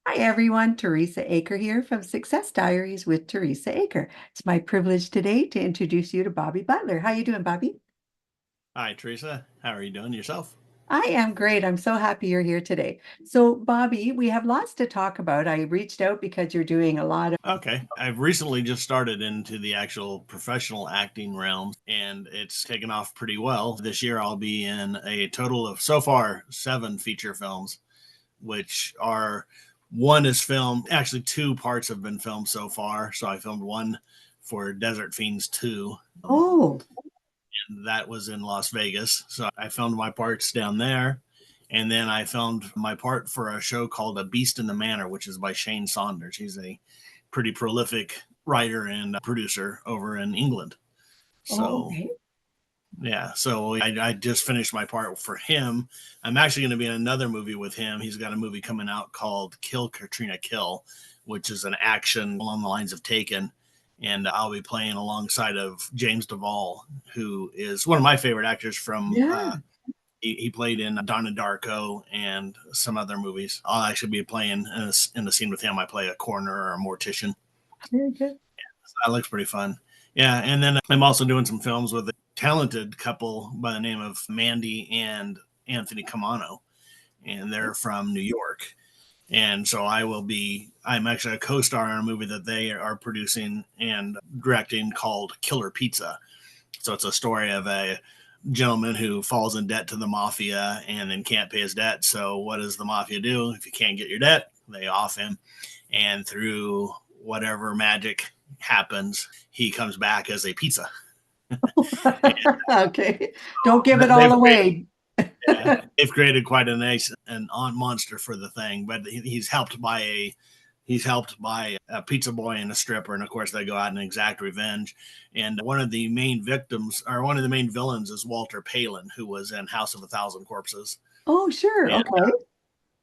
Hi everyone, Teresa Aker here from Success Diaries with Teresa Aker. It's my privilege today to introduce you to Bobby Butler. How you doing, Bobby? Hi, Teresa. How are you doing yourself? I am great. I'm so happy you're here today. So, Bobby, we have lots to talk about. I reached out because you're doing a lot of. Okay. I've recently just started into the actual professional acting realm, and it's taken off pretty well. This year, I'll be in a total of so far 7 feature films, which are one is filmed. Actually, 2 parts have been filmed so far. So I filmed one for Desert Fiends 2. Oh, That was in Las Vegas. So I filmed my parts down there. And then I filmed my part for a show called A Beast in the Manor, which is by Shane Saunders. He's a pretty prolific writer and producer over in England. oh, So, okay. yeah. So I just finished my part for him. I'm actually going to be in another movie with him. He's got a movie coming out called Kill Katrina Kill, which is an action along the lines of Taken, and I'll be playing alongside of James Duvall, who is one of my favorite actors from. Yeah, He played in Donnie Darko and some other movies. I'll actually be playing in the scene with him. I play a coroner or a mortician. very good. So that looks pretty fun. Yeah, and then I'm also doing some films with a talented couple by the name of Mandy and Anthony Camano, and they're from New York. And so I'm actually a co-star in a movie that they are producing and directing called Killer Pizza. So it's a story of a gentleman who falls in debt to the mafia and then can't pay his debt. So what does the mafia do? If you can't get your debt, they off him. And through whatever magic happens, he comes back as a pizza. Okay, don't give it all They've created, away. yeah, they've created quite a nice and on monster for the thing, but he's helped by a pizza boy and a stripper, and of course they go out and exact revenge. And one of the main victims, or one of the main villains, is Walter Palin, who was in House of a Thousand Corpses, Oh, sure. and Okay.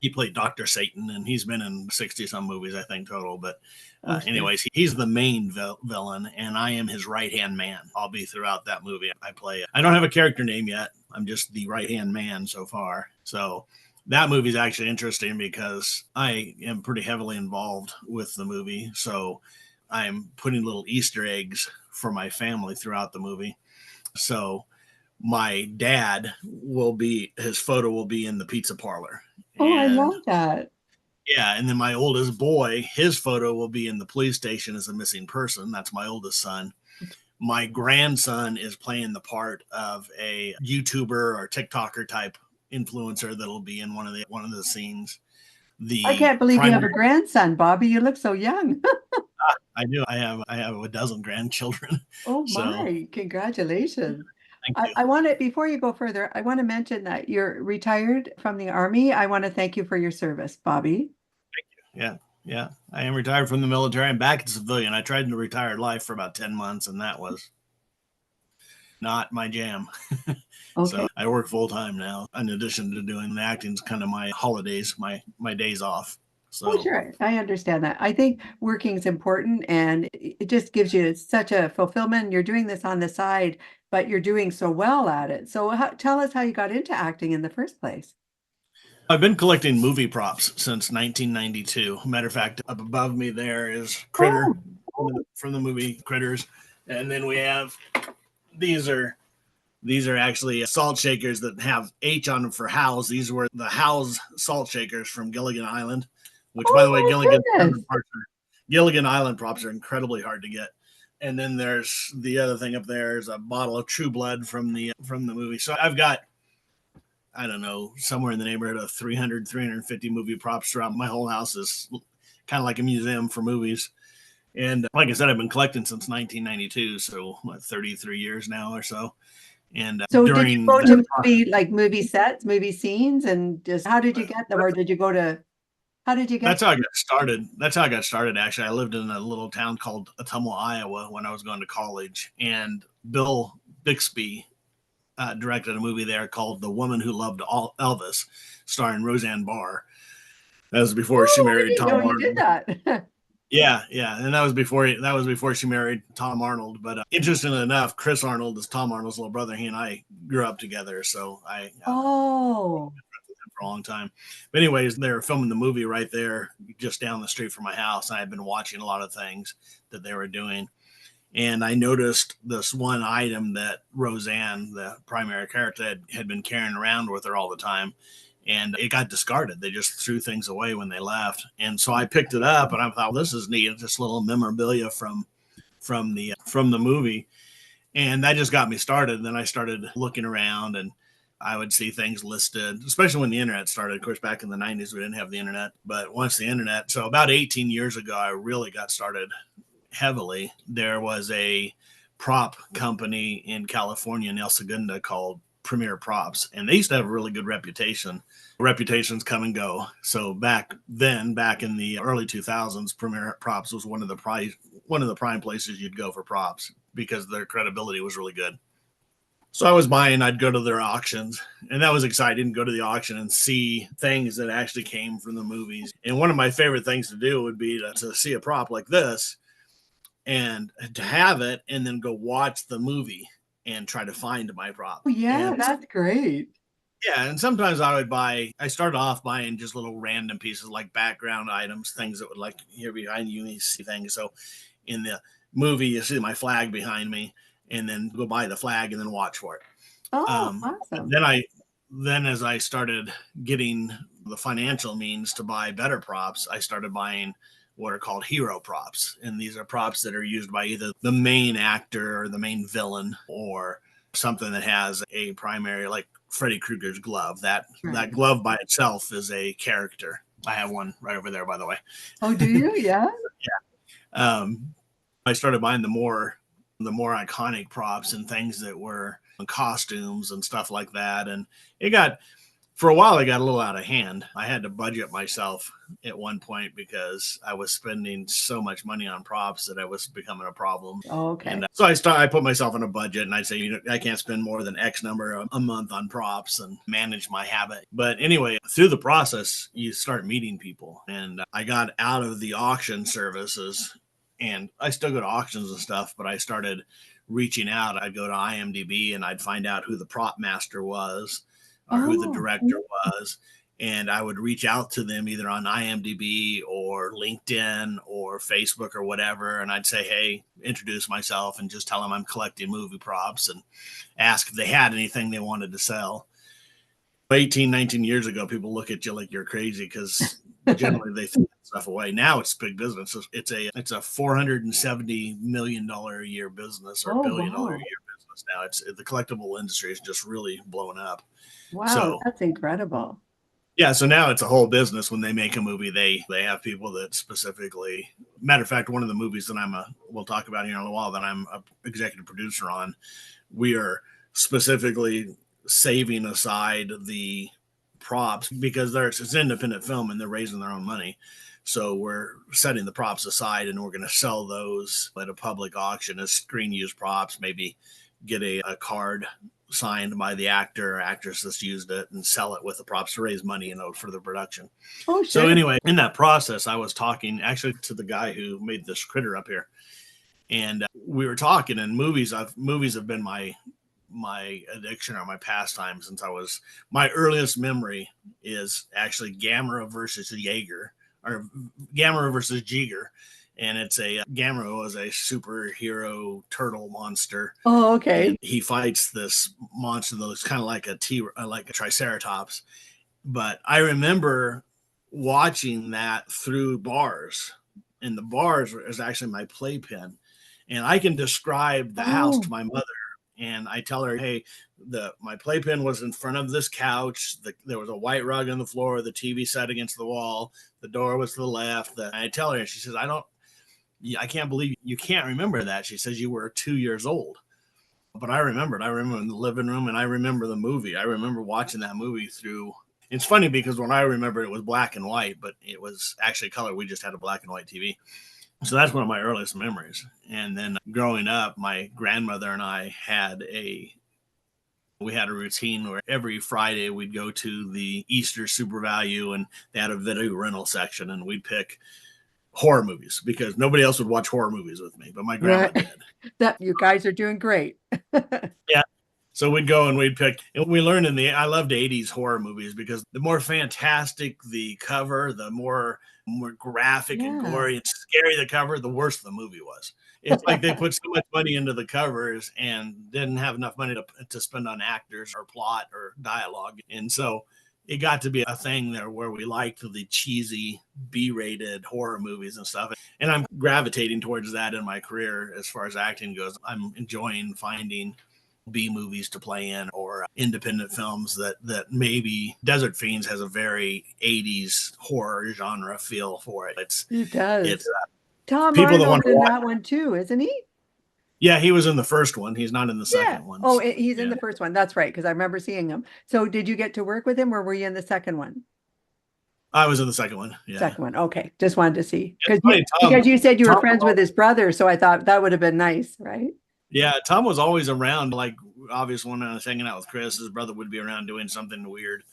he played Dr. Satan, and he's been in 60 some movies, I think, total. But, Oh, sure. anyways, he's the main villain, and I am his right hand man. I'll be throughout that movie. I don't have a character name yet. I'm just the right hand man so far. So, that movie is actually interesting because I am pretty heavily involved with the movie. So, I'm putting little Easter eggs for my family throughout the movie. So, my dad will be his photo will be in the pizza parlor, Oh, I and love that. yeah, and then my oldest boy, his photo will be in the police station as a missing person. That's my oldest son. My grandson is playing the part of a YouTuber or TikToker type influencer that'll be in one of the scenes. I The can't believe you have primary a grandson, Bobby. You look so young. I do. I have a dozen grandchildren. Oh So my, congratulations. thank you. I want to, before you go further, I want to mention that you're retired from the Army. I want to thank you for your service, Bobby. Yeah. Yeah. I am retired from the military. I'm back as a civilian. I tried to retire life for about 10 months, and that was not my jam. Okay. So I work full time now. In addition to doing the acting, is kind of my holidays, my days off. Oh, So sure. I understand that. I think working is important and it just gives you such a fulfillment. You're doing this on the side, but you're doing so well at it. So tell us how you got into acting in the first place. I've been collecting movie props since 1992. Matter of fact, up above me there is Oh, Critter from the movie Critters, and then we have these are these are actually salt shakers that have H on them for House. These were the House salt shakers from Gilligan Island, which, by the way, oh my goodness. Gilligan Island props are incredibly hard to get. And then there's the other thing up there is a bottle of True Blood from the movie. So I've got, I don't know, somewhere in the neighborhood of 300, 350 movie props throughout. My whole house is kind of like a museum for movies. And like I said, I've been collecting since 1992, so what, 33 years now or so. And So did you during go that, to movie sets, movie scenes, and just how did you get them, or did you go to, how did you get that's how I got started. That's how I got started. Actually, I lived in a little town called Ottumwa, Iowa, when I was going to college, and Bill Bixby directed a movie there called "The Woman Who Loved Elvis," starring Roseanne Barr. That was before she Oh, I married didn't Tom know you did Arnold. that. Yeah, yeah, and that was before she married Tom Arnold. But interestingly enough, Chris Arnold is Tom Arnold's little brother. He and I grew up together, so I Oh, for for a long time. But anyways, they were filming the movie right there, just down the street from my house. I had been watching a lot of things that they were doing. And I noticed this one item that Roseanne, the primary character, had been carrying around with her all the time. And it got discarded. They just threw things away when they left. And so I picked it up and I thought, well, this is neat. It's just little memorabilia from the movie. And that just got me started. And then I started looking around and I would see things listed, especially when the internet started. Of course, back in the 90s, we didn't have the internet. But once the internet, so about 18 years ago, I really got started heavily. There was a prop company in California, in El Segundo, called Premier Props, and they used to have a really good reputation. Reputations come and go. So back then, back in the early 2000s, Premier Props was one of the prime places you'd go for props because their credibility was really good. So I was buying, I'd go to their auctions, and that was exciting, go to the auction and see things that actually came from the movies. And one of my favorite things to do would be to see a prop like this and to have it and then go watch the movie and try to find my prop. Oh, yeah, And that's great. yeah, and sometimes I started off buying just little random pieces like background items, things that would like here behind you, you see things. So in the movie, you see my flag behind me, and then go buy the flag and then watch for it. Oh, Um, awesome. then as I started getting the financial means to buy better props, I started buying what are called hero props. And these are props that are used by either the main actor or the main villain or something that has a primary, like Freddy Krueger's glove. That Right. glove by itself is a character. I have one right over there, by the way. Oh, do you? Yeah. Um, I started buying the more iconic props and things that were costumes and stuff like that. And it got for a while, it got a little out of hand. I had to budget myself at one point because I was spending so much money on props that it was becoming a problem. Okay. And so I put myself on a budget and I'd say, I can't spend more than X number a month on props and manage my habit. But anyway, through the process, you start meeting people. And I got out of the auction services and I still go to auctions and stuff, but I started reaching out. I'd go to IMDb and I'd find out who the prop master was or who the Oh, director was. And I would reach out to them either on IMDb or LinkedIn or Facebook or whatever. And I'd say, hey, introduce myself and just tell them I'm collecting movie props and ask if they had anything they wanted to sell. 18, 19 years ago, people look at you like you're crazy because generally they throw that stuff away. Now it's big business. It's a $470 million a year business or oh, $1 billion a wow. year business now. It's the collectible industry is just really blowing up. Wow, So that's incredible. yeah, so now it's a whole business. When they make a movie, they have people that specifically. Matter of fact, one of the movies that we'll talk about here in a while that I'm a executive producer on, we are specifically saving aside the props because it's an independent film and they're raising their own money. So we're setting the props aside and we're going to sell those at a public auction as screen use props, maybe get a card signed by the actor or actress that's used it and sell it with the props to raise money, for the production. Oh, So sure. anyway, in that process, I was talking actually to the guy who made this critter up here, and we were talking. And movies have been my addiction or my pastime since my earliest memory is actually Gamera versus Jaeger or Gamera versus Jeager. And it's Gamera was a superhero turtle monster. Oh, okay. And he fights this monster that looks kind of like like a triceratops. But I remember watching that through bars, and the bars is actually my playpen. And I can describe the house Oh, to my mother and I tell her, hey, my playpen was in front of this couch. There was a white rug on the floor, the TV set against the wall, the door was to the left. I tell her, and she says, I can't believe you can't remember that. She says you were 2 years old. But I remember in the living room, and I remember the movie. I remember watching that movie through. It's funny because when I remember it was black and white, but it was actually color. We just had a black and white TV. So that's one of my earliest memories. And then growing up, my grandmother and I we had a routine where every Friday we'd go to the Easter Super Value and they had a video rental section and we'd pick horror movies because nobody else would watch horror movies with me, but my grandma right. did. That you guys are doing great. Yeah. So we'd go and we'd pick, and we learned I loved 80s horror movies because the more fantastic the cover, the more graphic and Yeah. gory and scary the cover, the worse the movie was. It's like they put so much money into the covers and didn't have enough money to spend on actors or plot or dialogue. And so it got to be a thing there where we liked the cheesy B-rated horror movies and stuff. And I'm gravitating towards that in my career as far as acting goes. I'm enjoying finding B movies to play in or independent films that maybe Desert Fiends has a very 80s horror genre feel for it. It It's does. Tom people that want Arnold's to in watch. that one too, isn't he? Yeah, he was in the first one. He's not in the Yeah. second one. Oh, So, he's in yeah. the first one. That's right, because I remember seeing him. So did you get to work with him or were you in the second one? I was in the second one. Yeah. Second one. Okay. Just wanted to see. It's funny, Because you said you were Tom friends with his brother, so I thought that would have been nice, right? yeah, Tom was always around. Like, obviously, when I was hanging out with Chris, his brother would be around doing something weird.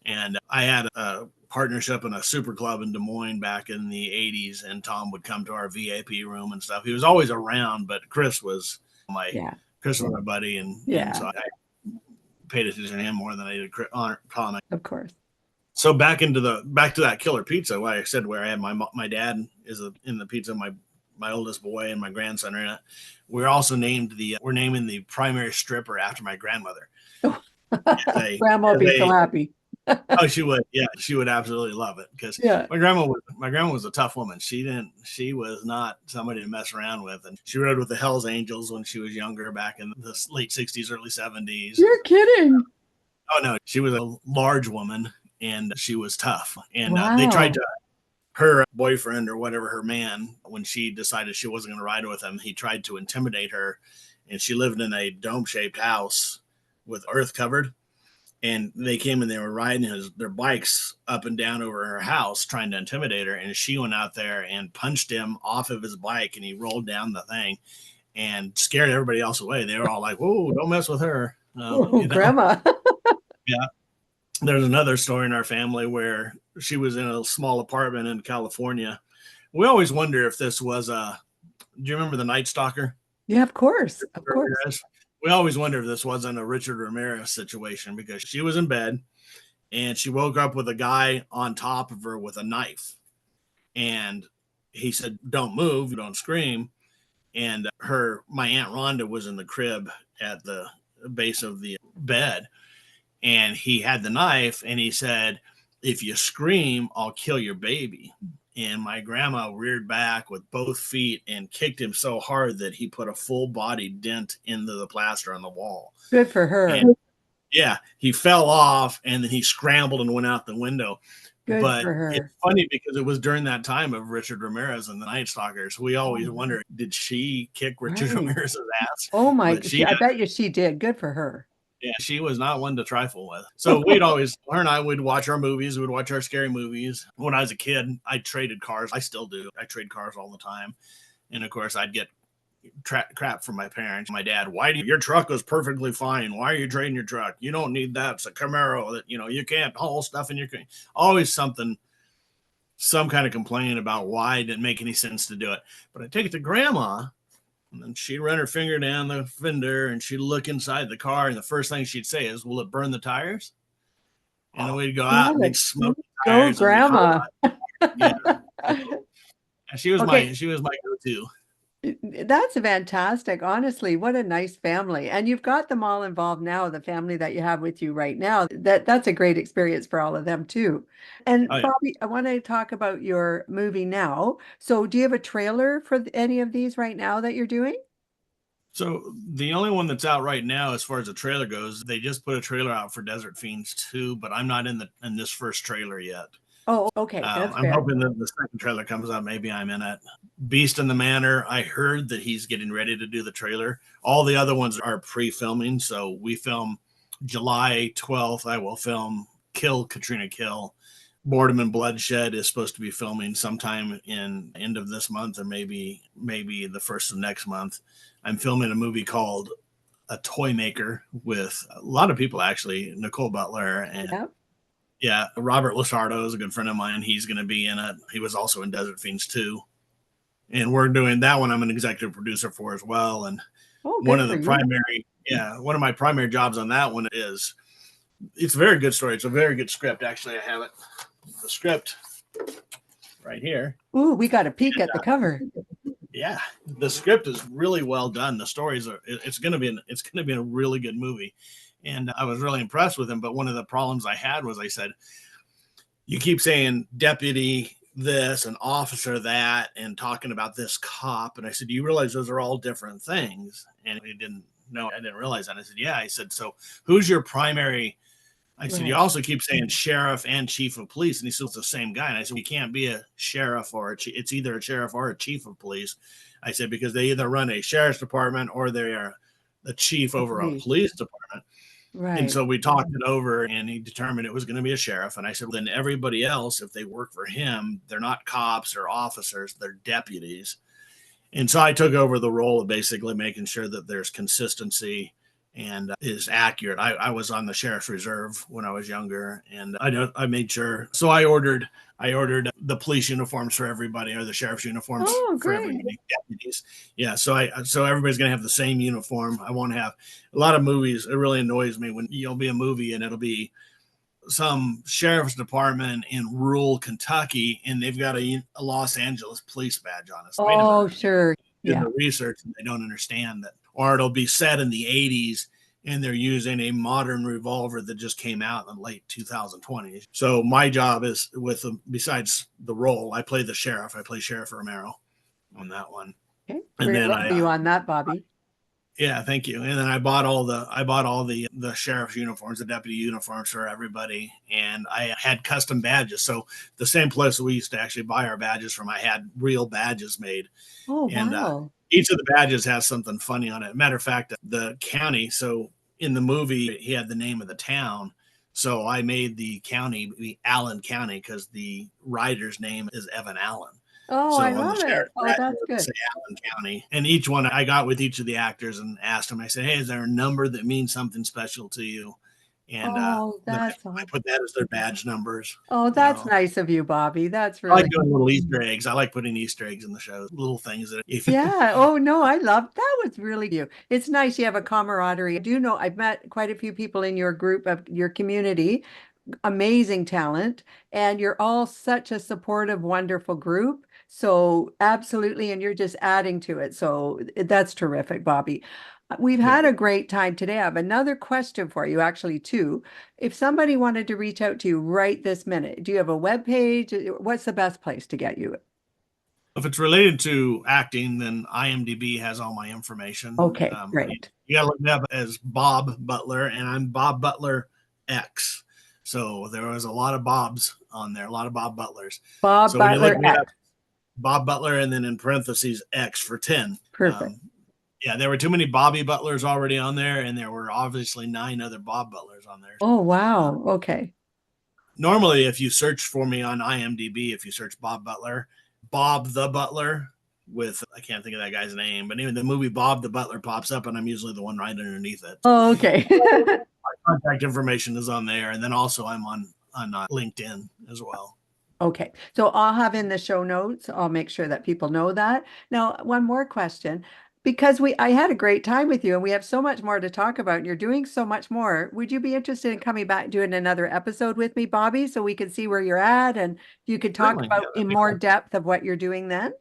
And I had a partnership in a super club in Des Moines back in the 80s, and Tom would come to our VIP room and stuff. He was always around, but Yeah. Chris was my buddy, and Yeah, so I paid attention to him more than I did Tom. of course. So back to that killer pizza, like I said, where I had my dad is in the pizza, my oldest boy and my grandson are in it. We're naming the primary stripper after my grandmother. Grandma will be so happy. Oh, she would. Yeah, she would absolutely love it because Yeah. my grandma was a tough woman. She was not somebody to mess around with, and she rode with the Hell's Angels when she was younger, back in the late '60s, early '70s. You're kidding. Oh no, she was a large woman and she was tough. And they tried Wow. to her boyfriend or whatever, her man, when she decided she wasn't going to ride with him, he tried to intimidate her, and she lived in a dome-shaped house with earth covered, and they came and they were riding their bikes up and down over her house trying to intimidate her, and she went out there and punched him off of his bike, and he rolled down the thing and scared everybody else away. They were all like, "Whoa, don't mess with her." Oh, grandma. Yeah. There's another story in our family where she was in a small apartment in California. We always wonder if this was do you remember the Night Stalker? Yeah, of course. Of course. We always wonder if this wasn't a Richard Ramirez situation because she was in bed and she woke up with a guy on top of her with a knife. And he said, "Don't move, don't scream." And my Aunt Rhonda was in the crib at the base of the bed, and he had the knife, and he said, "If you scream, I'll kill your baby." And my grandma reared back with both feet and kicked him so hard that he put a full body dent into the plaster on the wall. Good for her. And yeah, he fell off and then he scrambled and went out the window. Good But for it's her. funny because it was during that time of Richard Ramirez and the Night Stalkers. We always wonder, did she kick Richard Right. Ramirez's ass? Oh my, But she I bet you she did. Good for her. yeah, she was not one to trifle with. So her and I would watch our movies. We'd watch our scary movies. When I was a kid, I traded cars. I still do. I trade cars all the time. And of course, I'd get crap from my parents. My dad, your truck was perfectly fine. Why are you trading your truck? You don't need that. It's a Camaro that, you can't haul stuff in your, always some kind of complaint about why it didn't make any sense to do it. But I take it to grandma, and then she'd run her finger down the fender and she'd look inside the car. And the first thing she'd say is, "Will it burn the tires?" And then we'd go out and we'd smoke the Go, tires. grandma. Yeah. And she was Okay. my go-to. That's fantastic. Honestly, what a nice family. And you've got them all involved now, the family that you have with you right now. That's a great experience for all of them too. And Oh, yeah. Bobby, I want to talk about your movie now. So do you have a trailer for any of these right now that you're doing? So the only one that's out right now, as far as the trailer goes, they just put a trailer out for Desert Fiends 2, but I'm not in this first trailer yet. Oh, okay. That's I'm fair. hoping that the second trailer comes out. Maybe I'm in it. Beast in the Manor. I heard that he's getting ready to do the trailer. All the other ones are pre-filming. So we film July 12th. I will film Kill Katrina Kill. Boredom and Bloodshed is supposed to be filming sometime in end of this month or maybe the first of next month. I'm filming a movie called A Toy Maker with a lot of people, actually. Nicole Butler and Yep. yeah, Robert Lasardo is a good friend of mine. He's going to be in it. He was also in Desert Fiends 2. And we're doing that one. I'm an executive producer for as well. And Oh, one good of for the you. Yeah, one of my primary jobs on that one is it's a very good story. It's a very good script. Actually, I have it, the script right here. Ooh, we got a peek at the cover. Yeah, the script is really well done. The stories are it's going to be a really good movie, and I was really impressed with him. But one of the problems I had was I said, you keep saying deputy this and officer that and talking about this cop, and I said, do you realize those are all different things? And he didn't know. I didn't realize that. I said, yeah. I said, so who's your primary? I said, you Right. also keep saying sheriff and chief of police. And he said, it's the same guy. And I said, you can't be a sheriff it's either a sheriff or a chief of police. I said, because they either run a sheriff's department or they are the chief The over a police. police department. And Right. so we talked it over and he determined it was going to be a sheriff. And I said, well, then everybody else, if they work for him, they're not cops or officers, they're deputies. And so I took over the role of basically making sure that there's consistency and is accurate. I was on the sheriff's reserve when I was younger, and I made sure. So I ordered the police uniforms for everybody, or the sheriff's uniforms Oh, for great. everybody, deputies. Yeah, so everybody's gonna have the same uniform. I won't have a lot of movies. It really annoys me when you'll be a movie and it'll be some sheriff's department in rural Kentucky and they've got a Los Angeles police badge on us. Wait a minute. Oh, sure. In Yeah. the research and they don't understand that. Or it'll be set in the 80s and they're using a modern revolver that just came out in the late 2020s. So my job is besides the role, I play the sheriff. I play Sheriff Romero on that one. Okay. And We're then love you on that, Bobby. yeah, thank you. And then I bought all the sheriff's uniforms, the deputy uniforms for everybody, and I had custom badges. So the same place that we used to actually buy our badges from, I had real badges made, Oh, and wow. each of the badges has something funny on it. Matter of fact, the county. So in the movie, he had the name of the town. So I made the county be Allen County because the writer's name is Evan Allen. Oh, I So on the love it. sheriff's Oh, badge, that's it would good. say Allen County. And each one I got with each of the actors and asked them, I said, hey, is there a number that means something special to you? And Oh, then that's I awesome. put that as their badge numbers. Oh, that's So nice of you, Bobby. That's I like really doing little Easter eggs. I like putting Easter eggs in the show, little things that if yeah. Oh, no, I love that was really you. It's nice you have a camaraderie. I do know I've met quite a few people in your group of your community, amazing talent, and you're all such a supportive, wonderful group. So absolutely, and you're just adding to it. So that's terrific, Bobby. We've yeah. had a great time today. I have another question for you, actually, too. If somebody wanted to reach out to you right this minute, do you have a web page? What's the best place to get you? If it's related to acting, then IMDb has all my information. Okay, great. You gotta look me up as Bob Butler, and I'm Bob Butler X. So there was a lot of Bobs on there, a lot of Bob Butlers. Bob So when you look Butler me up, X. Bob Butler, and then in parentheses X for 10. Perfect. Yeah, there were too many Bobby Butlers already on there, and there were obviously 9 other Bob Butlers on there. Oh, Uh, wow. Okay. Normally, if you search for me on IMDb, if you search Bob Butler, Bob the Butler, with I can't think of that guy's name, but even the movie Bob the Butler pops up, and I'm usually the one right underneath it. Oh, okay. My contact information is on there, and then also I'm on LinkedIn as well. Okay, so I'll have in the show notes. I'll make sure that people know that. Now, one more question. Because I had a great time with you and we have so much more to talk about and you're doing so much more. Would you be interested in coming back doing another episode with me, Bobby, so we could see where you're at and you could talk Certainly, yeah, about in more depth of what you're doing then?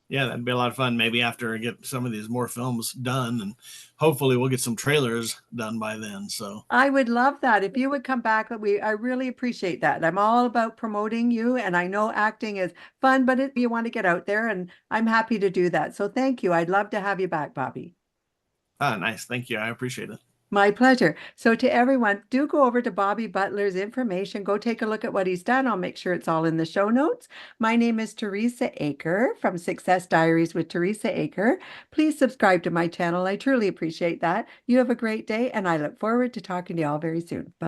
yeah, that'd be a lot of fun. Maybe after I get some of these more films done, and hopefully we'll get some trailers done by then. So I would love that. If you would come back, I really appreciate that. I'm all about promoting you, and I know acting is fun, but you want to get out there, and I'm happy to do that. So thank you. I'd love to have you back, Bobby. nice, thank you, I appreciate it. My pleasure. So to everyone, do go over to Bobby Butler's information. Go take a look at what he's done. I'll make sure it's all in the show notes. My name is Teresa Aker from Success Diaries with Teresa Aker. Please subscribe to my channel. I truly appreciate that. You have a great day, and I look forward to talking to you all very soon. Bye.